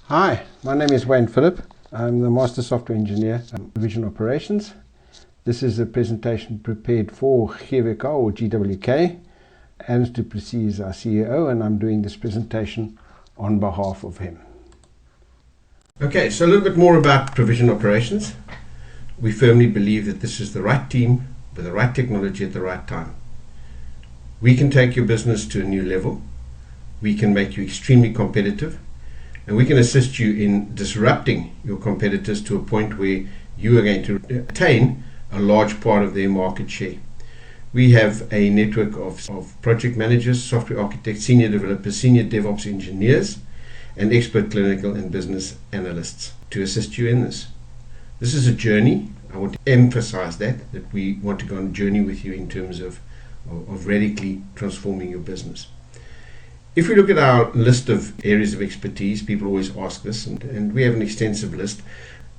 Hi, my name is Wayne Phillip. I'm the Master Software Engineer at Provision Operations. This is a presentation prepared for GWK or GWK. Hans du Plessis is our CEO, and I'm doing this presentation on behalf of him. Okay, so a little bit more about Provision Operations. We firmly believe that this is the right team with the right technology at the right time. We can take your business to a new level. We can make you extremely competitive. And we can assist you in disrupting your competitors to a point where you are going to attain a large part of their market share. We have a network of project managers, software architects, senior developers, senior DevOps engineers, and expert clinical and business analysts to assist you in this. This is a journey. I want to emphasize that we want to go on a journey with you in terms of radically transforming your business. If we look at our list of areas of expertise, people always ask this, and we have an extensive list.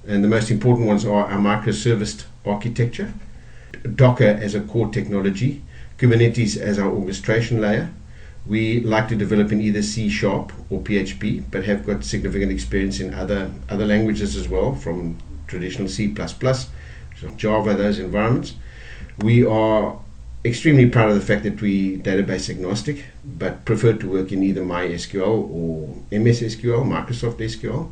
And the most important ones are our microservice architecture, Docker as a core technology, Kubernetes as our orchestration layer. We like to develop in either C# or PHP, but have got significant experience in other languages as well, from traditional C++, Java, those environments. We are extremely proud of the fact that we database agnostic, but prefer to work in either MySQL or MS SQL, Microsoft SQL.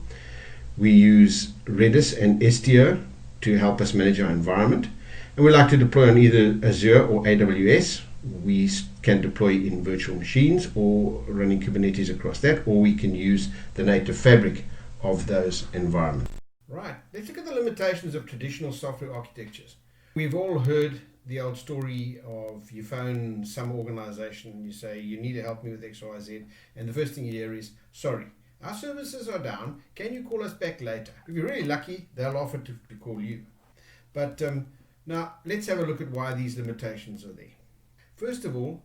We use Redis and Istio to help us manage our environment, and we like to deploy on either Azure or AWS. We can deploy in virtual machines or running Kubernetes across that, or we can use the native fabric of those environments. Right, let's look at the limitations of traditional software architectures. We've all heard the old story of you phone some organization and you say, you need to help me with X, Y, Z, and the first thing you hear is, sorry, our services are down, can you call us back later? If you're really lucky, they'll offer to call you. But now let's have a look at why these limitations are there. First of all,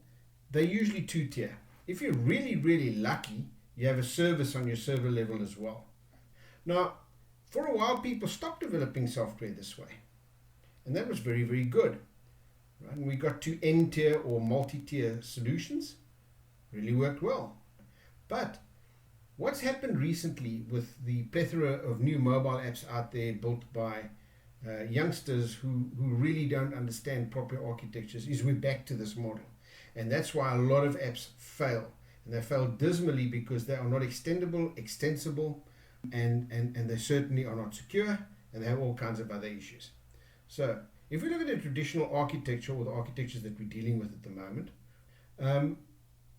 they're usually two-tier. If you're really, really lucky, you have a service on your server level as well. Now, for a while, people stopped developing software this way, and that was very, very good. Right? And we got to N-tier or multi-tier solutions. Really worked well. But what's happened recently with the plethora of new mobile apps out there built by youngsters who really don't understand proper architectures is we're back to this model. And that's why a lot of apps fail. And they fail dismally because they are not extendable, extensible, and they certainly are not secure, and they have all kinds of other issues. So if we look at the traditional architecture or the architectures that we're dealing with at the moment,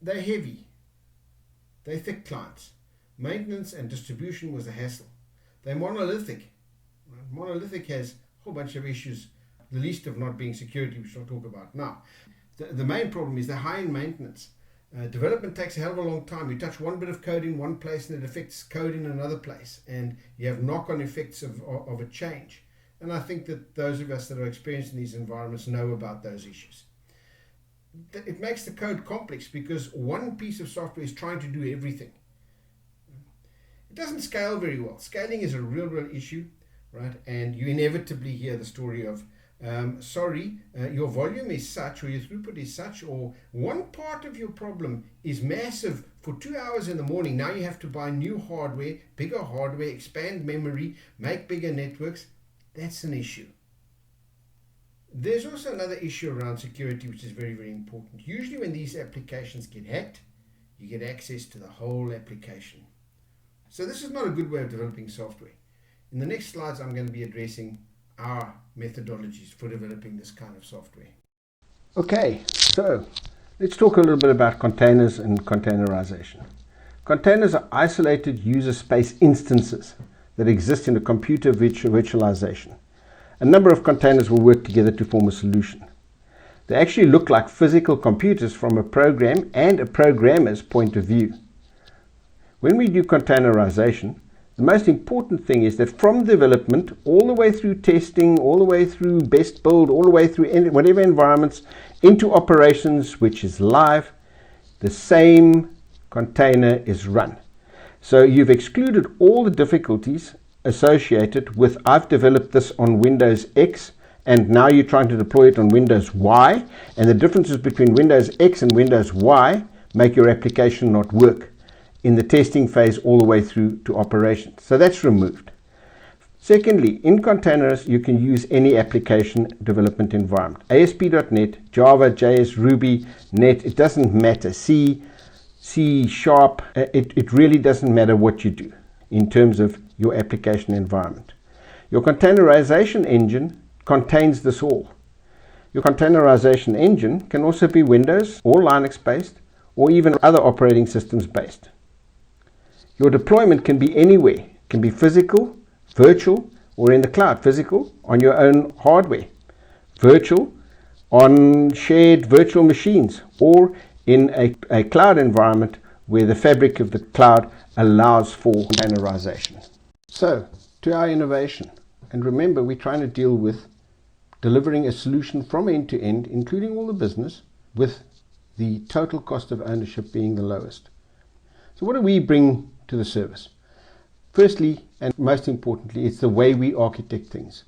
they're heavy. They're thick clients. Maintenance and distribution was a hassle. They're monolithic. Monolithic has a whole bunch of issues, the least of not being security, which I'll talk about now. The main problem is they're high in maintenance. Development takes a hell of a long time. You touch one bit of code in one place and it affects code in another place, and you have knock-on effects of a change. And I think that those of us that are experienced in these environments know about those issues. It makes the code complex because one piece of software is trying to do everything. It doesn't scale very well. Scaling is a real issue, right? And you inevitably hear the story of, your volume is such, or your throughput is such, or one part of your problem is massive for 2 hours in the morning. Now you have to buy new hardware, bigger hardware, expand memory, make bigger networks. That's an issue. There's also another issue around security, which is very, very important. Usually when these applications get hacked, you get access to the whole application. So this is not a good way of developing software. In the next slides, I'm going to be addressing our methodologies for developing this kind of software. Okay, so let's talk a little bit about containers and containerization. Containers are isolated user space instances that exist in a computer virtualization. A number of containers will work together to form a solution. They actually look like physical computers from a program and a programmer's point of view. When we do containerization, the most important thing is that from development all the way through testing, all the way through best build, all the way through whatever environments, into operations, which is live, the same container is run. So you've excluded all the difficulties associated with, I've developed this on Windows X and now you're trying to deploy it on Windows Y, and the differences between Windows X and Windows Y make your application not work. in the testing phase all the way through to operations. So that's removed. Secondly, in containers, you can use any application development environment. ASP.NET, Java, JS, Ruby, Net, it doesn't matter. C, C Sharp, it really doesn't matter what you do in terms of your application environment. Your containerization engine contains this all. Your containerization engine can also be Windows or Linux based or even other operating systems based. Your deployment can be anywhere. It can be physical, virtual, or in the cloud. Physical on your own hardware, virtual on shared virtual machines, or in a cloud environment where the fabric of the cloud allows for containerization. So, to our innovation. And remember, we're trying to deal with delivering a solution from end to end, including all the business, with the total cost of ownership being the lowest. So what do we bring to the service? Firstly, and most importantly, it's the way we architect things.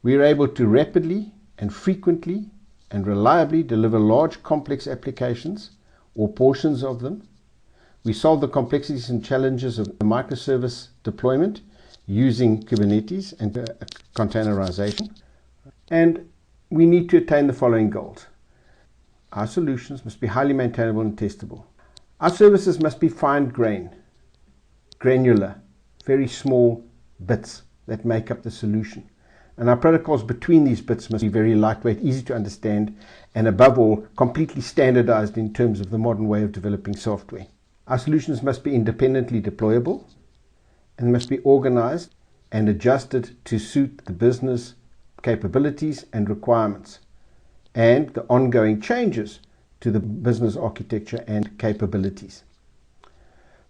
We are able to rapidly and frequently and reliably deliver large complex applications or portions of them. We solve the complexities and challenges of the microservice deployment using Kubernetes and containerization. And we need to attain the following goals. Our solutions must be highly maintainable and testable. Our services must be fine-grained, granular, very small bits that make up the solution. And our protocols between these bits must be very lightweight, easy to understand, and above all, completely standardized in terms of the modern way of developing software. Our solutions must be independently deployable and must be organized and adjusted to suit the business capabilities and requirements and the ongoing changes to the business architecture and capabilities.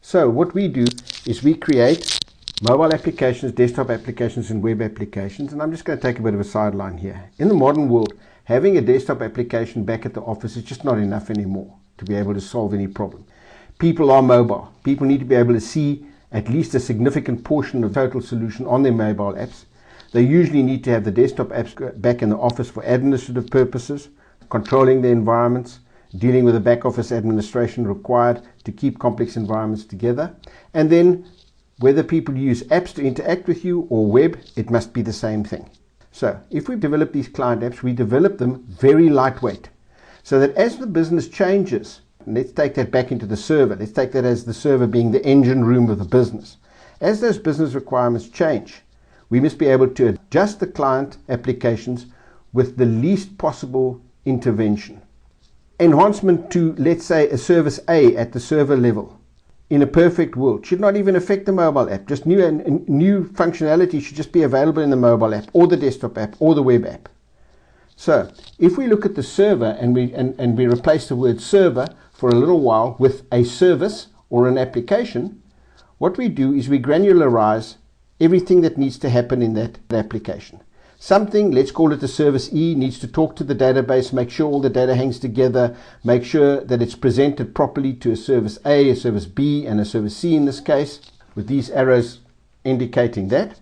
So what we do is we create mobile applications, desktop applications, and web applications. And I'm just going to take a bit of a sideline here. In the modern world, having a desktop application back at the office is just not enough anymore to be able to solve any problem. People are mobile. People need to be able to see at least a significant portion of the total solution on their mobile apps. They usually need to have the desktop apps back in the office for administrative purposes, controlling the environments, dealing with the back office administration required to keep complex environments together. And then whether people use apps to interact with you or web, it must be the same thing. So if we develop these client apps, we develop them very lightweight so that as the business changes, and let's take that back into the server. Let's take that as the server being the engine room of the business. As those business requirements change, we must be able to adjust the client applications with the least possible intervention. Enhancement to, let's say, a service A at the server level in a perfect world should not even affect the mobile app. Just new functionality should just be available in the mobile app or the desktop app or the web app. So if we look at the server and we replace the word server for a little while with a service or an application, what we do is we granularize everything that needs to happen in that application. Something, let's call it a service E, needs to talk to the database, make sure all the data hangs together, make sure that it's presented properly to a service A, a service B, and a service C in this case, with these arrows indicating that.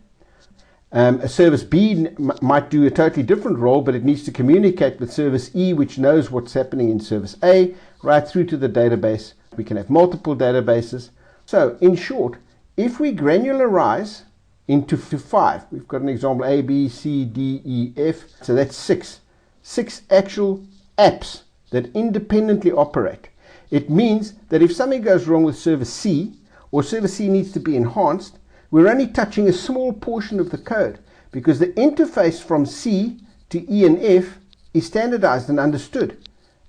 A service B might do a totally different role, but it needs to communicate with service E, which knows what's happening in service A, right through to the database. We can have multiple databases. So, in short, if we granularize into 5, we've got an example A, B, C, D, E, F, so that's 6 actual apps that independently operate. It means that if something goes wrong with service C, or service C needs to be enhanced, we're only touching a small portion of the code because the interface from C to E and F is standardized and understood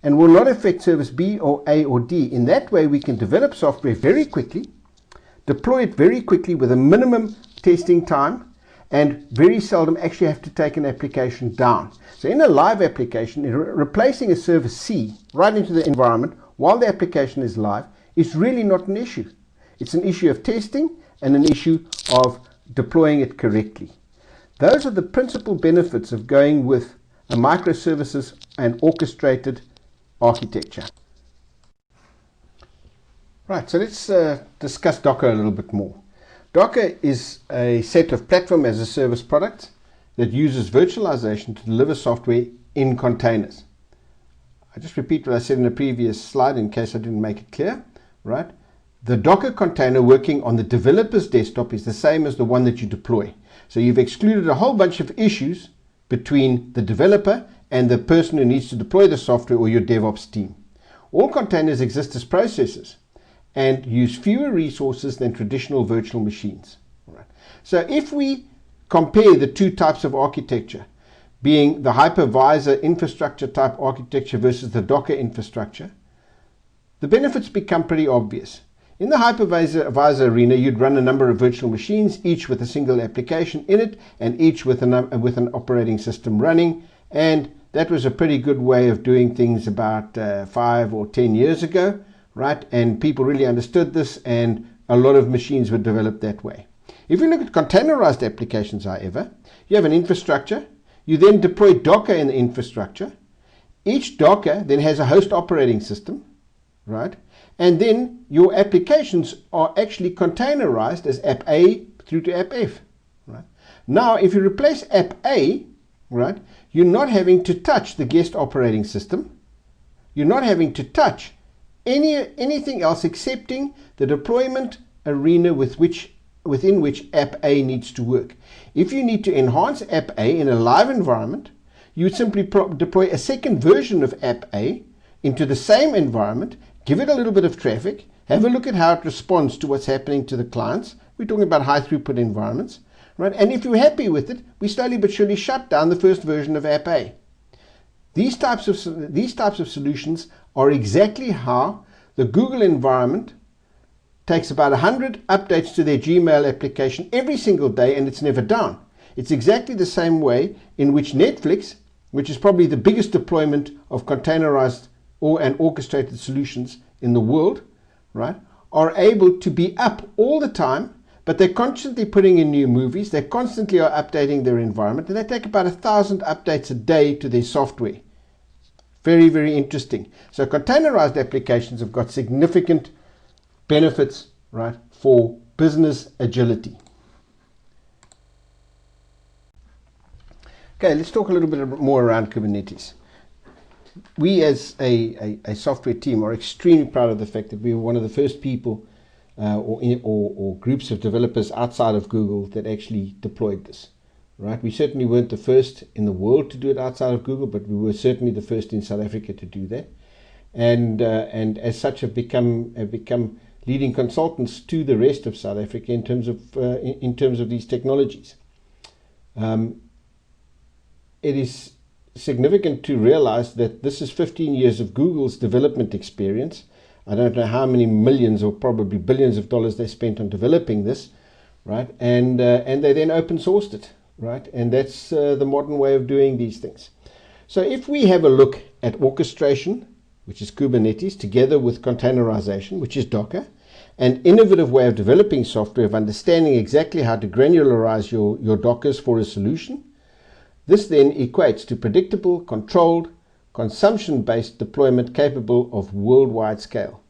and will not affect service B or A or D. In that way, we can develop software very quickly, deploy it very quickly with a minimum testing time, and very seldom actually have to take an application down. So in a live application, replacing a service C right into the environment while the application is live is really not an issue. It's an issue of testing and an issue of deploying it correctly. Those are the principal benefits of going with a microservices and orchestrated architecture. Right, so let's discuss Docker a little bit more. Docker is a set of platform as a service products that uses virtualization to deliver software in containers. I just repeat what I said in the previous slide in case I didn't make it clear, right? the Docker container working on the developer's desktop is the same as the one that you deploy. So you've excluded a whole bunch of issues between the developer and the person who needs to deploy the software or your DevOps team. All containers exist as processes and use fewer resources than traditional virtual machines. All right. So if we compare the two types of architecture, being the hypervisor infrastructure type architecture versus the Docker infrastructure, the benefits become pretty obvious. In the hypervisor arena, you'd run a number of virtual machines, each with a single application in it, and each with an operating system running. And that was a pretty good way of doing things about 5 or 10 years ago, right? And people really understood this, and a lot of machines were developed that way. If you look at containerized applications, however, you have an infrastructure. You then deploy Docker in the infrastructure. Each Docker then has a host operating system, right? And then your applications are actually containerized as app A through to app F, right? Now, if you replace app A, right, you're not having to touch the guest operating system. You're not having to touch anything else excepting the deployment arena within which app A needs to work. If you need to enhance app A in a live environment, you would simply deploy a second version of app A into the same environment, give it a little bit of traffic, have a look at how it responds to what's happening to the clients. We're talking about high throughput environments, right? And if you're happy with it, we slowly but surely shut down the first version of app A. These types of solutions are exactly how the Google environment takes about 100 updates to their Gmail application every single day, and it's never down. It's exactly the same way in which Netflix, which is probably the biggest deployment of containerized and orchestrated solutions in the world, right, are able to be up all the time, but they're constantly putting in new movies. They constantly are updating their environment, and they take about 1,000 updates a day to their software. Very, very interesting. So containerized applications have got significant benefits, right, for business agility. Okay, let's talk a little bit more around Kubernetes. We as a software team are extremely proud of the fact that we were one of the first people or groups of developers outside of Google that actually deployed this. Right? We certainly weren't the first in the world to do it outside of Google, but we were certainly the first in South Africa to do that. And as such have become leading consultants to the rest of South Africa in terms of these technologies. It is significant to realize that this is 15 years of Google's development experience. I don't know how many millions or probably billions of dollars they spent on developing this, right? And they then open sourced it, right? And that's the modern way of doing these things. So if we have a look at orchestration, which is Kubernetes, together with containerization, which is Docker, an innovative way of developing software, of understanding exactly how to granularize your Dockers for a solution, this then equates to predictable, controlled, consumption-based deployment capable of worldwide scale.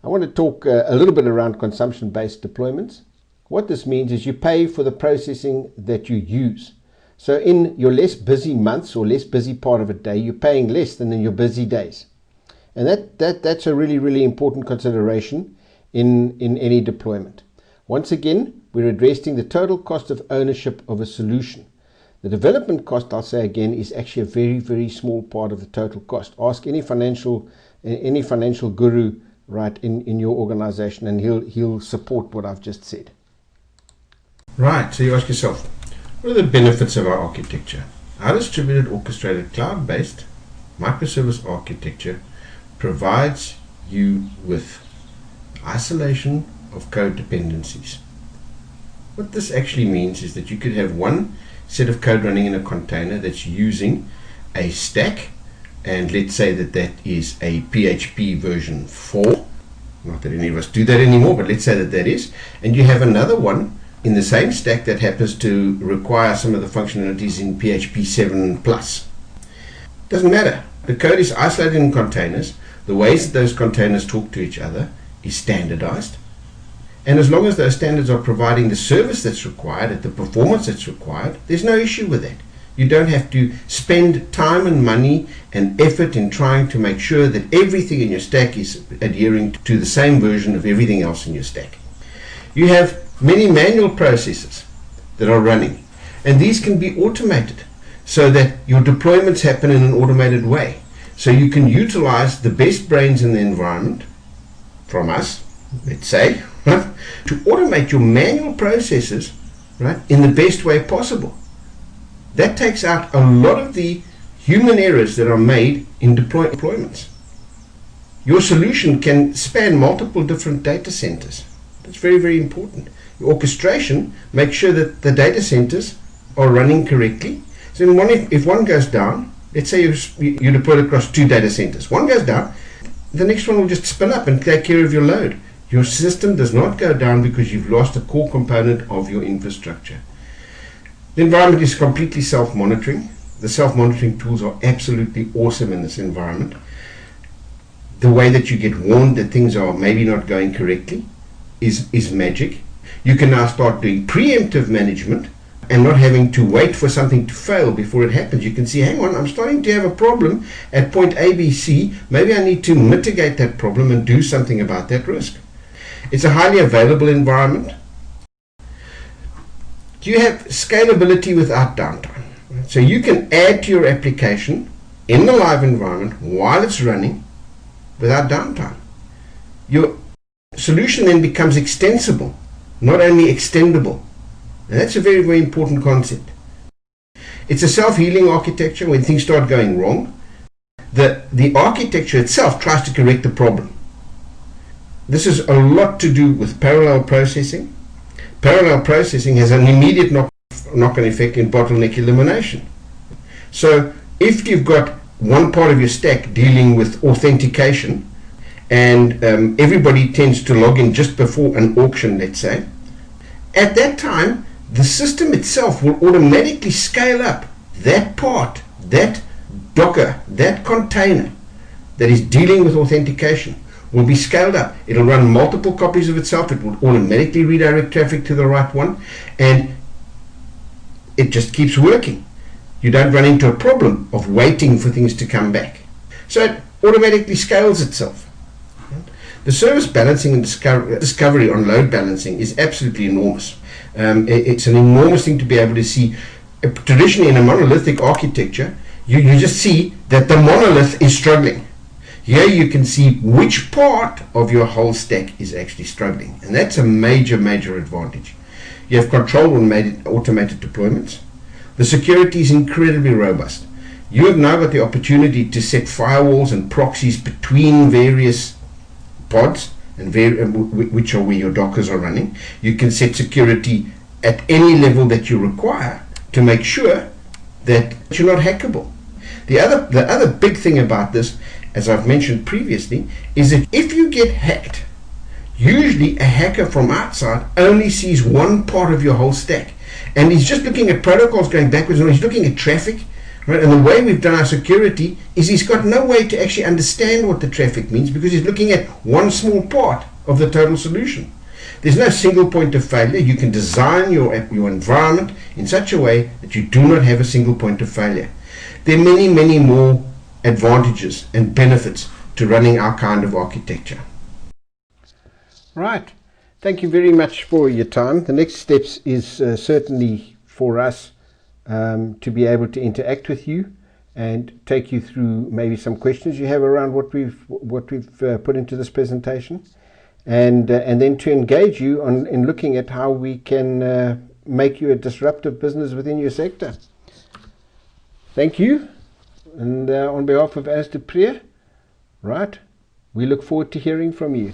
I want to talk a little bit around consumption-based deployments. What this means is you pay for the processing that you use. So in your less busy months or less busy part of a day, you're paying less than in your busy days. And that's a really, really important consideration in any deployment. Once again, we're addressing the total cost of ownership of a solution. The development cost, I'll say again, is actually a very, very small part of the total cost. Ask any financial guru, right, in your organization, and he'll support what I've just said. Right, so you ask yourself, what are the benefits of our architecture? Our distributed orchestrated cloud-based microservice architecture provides you with isolation of code dependencies. What this actually means is that you could have one set of code running in a container that's using a stack, and let's say that is a PHP version 4. Not that any of us do that anymore, but let's say that is. And you have another one in the same stack that happens to require some of the functionalities in PHP 7+. Doesn't matter. The code is isolated in containers. The ways that those containers talk to each other is standardized. And as long as those standards are providing the service that's required at the performance that's required, there's no issue with that. You don't have to spend time and money and effort in trying to make sure that everything in your stack is adhering to the same version of everything else in your stack. You have many manual processes that are running, and these can be automated so that your deployments happen in an automated way. So you can utilize the best brains in the environment from us, let's say, right, to automate your manual processes, right, in the best way possible. That takes out a lot of the human errors that are made in deployments. Your solution can span multiple different data centers. That's very, very important. Your orchestration makes sure that the data centers are running correctly. So if one goes down, let's say you deploy across 2 data centers. One goes down, the next one will just spin up and take care of your load. Your system does not go down because you've lost a core component of your infrastructure. The environment is completely self-monitoring. The self-monitoring tools are absolutely awesome in this environment. The way that you get warned that things are maybe not going correctly is magic. You can now start doing preemptive management and not having to wait for something to fail before it happens. You can see, hang on, I'm starting to have a problem at point ABC. Maybe I need to mitigate that problem and do something about that risk. It's a highly available environment. You have scalability without downtime. So you can add to your application in the live environment while it's running without downtime. Your solution then becomes extensible, not only extendable. And that's a very, very important concept. It's a self-healing architecture. When things start going wrong, the architecture itself tries to correct the problem. This is a lot to do with parallel processing. Parallel processing has an immediate knock-on effect in bottleneck elimination. So if you've got one part of your stack dealing with authentication, and everybody tends to log in just before an auction, let's say, at that time, the system itself will automatically scale up that part, that Docker, that container that is dealing with authentication will be scaled up. It'll run multiple copies of itself. It will automatically redirect traffic to the right one, and it just keeps working. You don't run into a problem of waiting for things to come back. So it automatically scales itself. The service balancing and discovery on load balancing is absolutely enormous. It's an enormous thing to be able to see. Traditionally, in a monolithic architecture, you just see that the monolith is struggling. Here you can see which part of your whole stack is actually struggling, and that's a major, major advantage. You have control on automated deployments. The security is incredibly robust. You have now got the opportunity to set firewalls and proxies between various pods, and which are where your Dockers are running. You can set security at any level that you require to make sure that you're not hackable. The other big thing about this, as I've mentioned previously, is that if you get hacked, usually a hacker from outside only sees one part of your whole stack, and he's just looking at protocols going backwards, and he's looking at traffic. Right? And the way we've done our security is he's got no way to actually understand what the traffic means because he's looking at one small part of the total solution. There's no single point of failure. You can design your environment in such a way that you do not have a single point of failure. There are many, many more advantages and benefits to running our kind of architecture. Right. Thank you very much for your time. The next steps is certainly for us to be able to interact with you and take you through maybe some questions you have around what we've put into this presentation, and then to engage you in looking at how we can make you a disruptive business within your sector. Thank you, and on behalf of As de Prier, right, we look forward to hearing from you.